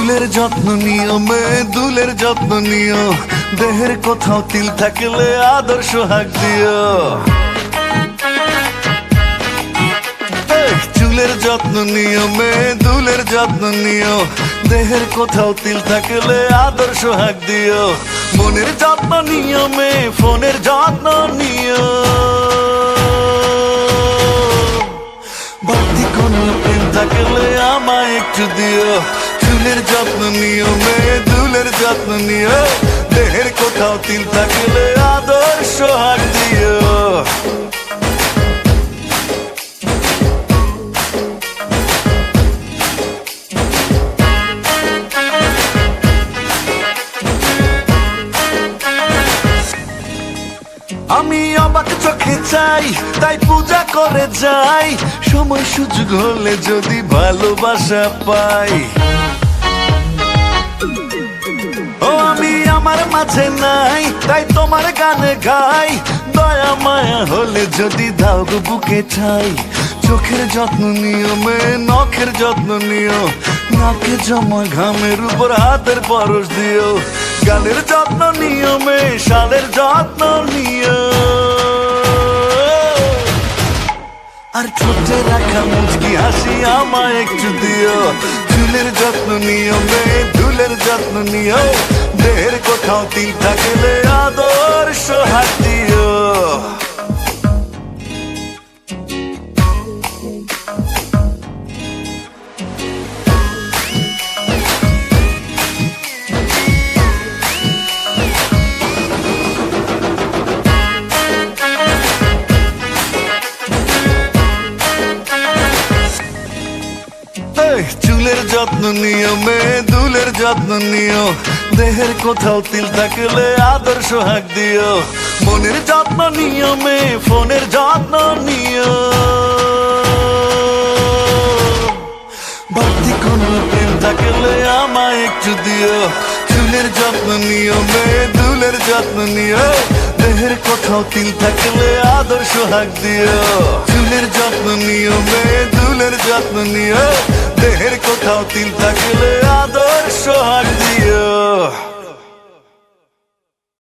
চুলের যত্ন নিও মেয়ে, দুলের যত্ন নিও, দেহের কোথাও তিল থাকলে আদর সোহাগ দিও। চুলের যত্ন নিও মেয়ে, দুলের যত্ন নিও, দেহের কোথাও তিল থাকলে আদর সোহাগ দিও। মনের যত্ন নিও মেয়ে, ফোনের যত্ন নিও, বাড়তি কোনো প্রেম থাকলে আমায় একটু দিও। চুলের যত্ন নিও মেয়ে, দুলের যত্ন নিও, দেহের কোথাও তিল থাকলে আদর সোহাগ দিও। আমি অবাক চোখে চাই, তাই পূজা করে যাই, সময় সুযোগ হলে যদি ভালোবাসা পাই। ও আমি আমার মাঝে নাই, তাই তোমার গানে গাই, দয়া মায়া হলে যদি দাও গো বুকে ঠাই। চোখের যত্ন নিও মেয়ে, নখের যত্ন নিও, নাকে জমা ঘামের উপর হাতের পরশ দিও। গালের যত্ন নিও মেয়ে, শালের যত্ন নিও, আর ঠোঁটে রাখা মুচকি হাসি আমায় একটু দিও। চুলের যত্ন নিও মেয়ে, দুলের যত্ন নিও, দেহের কোথাও তিল থাকলে আদর সোহাগ দিও। চুলের যত্ন নিও মেয়ে, দুলের যত্ন নিও, দেহের কোথাও তিল থাকলে আদর সোহাগ দিও। মনের যত্ন নিও মেয়ে, ফোনের যত্ন নিও, বাড়তি কোনো প্রেম থাকলে আমায় একটু দিও। চুলের যত্ন নিও মেয়ে, দুলের যত্ন নিও, দেহের কোথাও তিল থাকলে আদর সোহাগ দিও। চুলের যত্ন নিও মেয়ে, দুলের যত্ন নিও, দেহের কোথাও তিল থাকলে আদর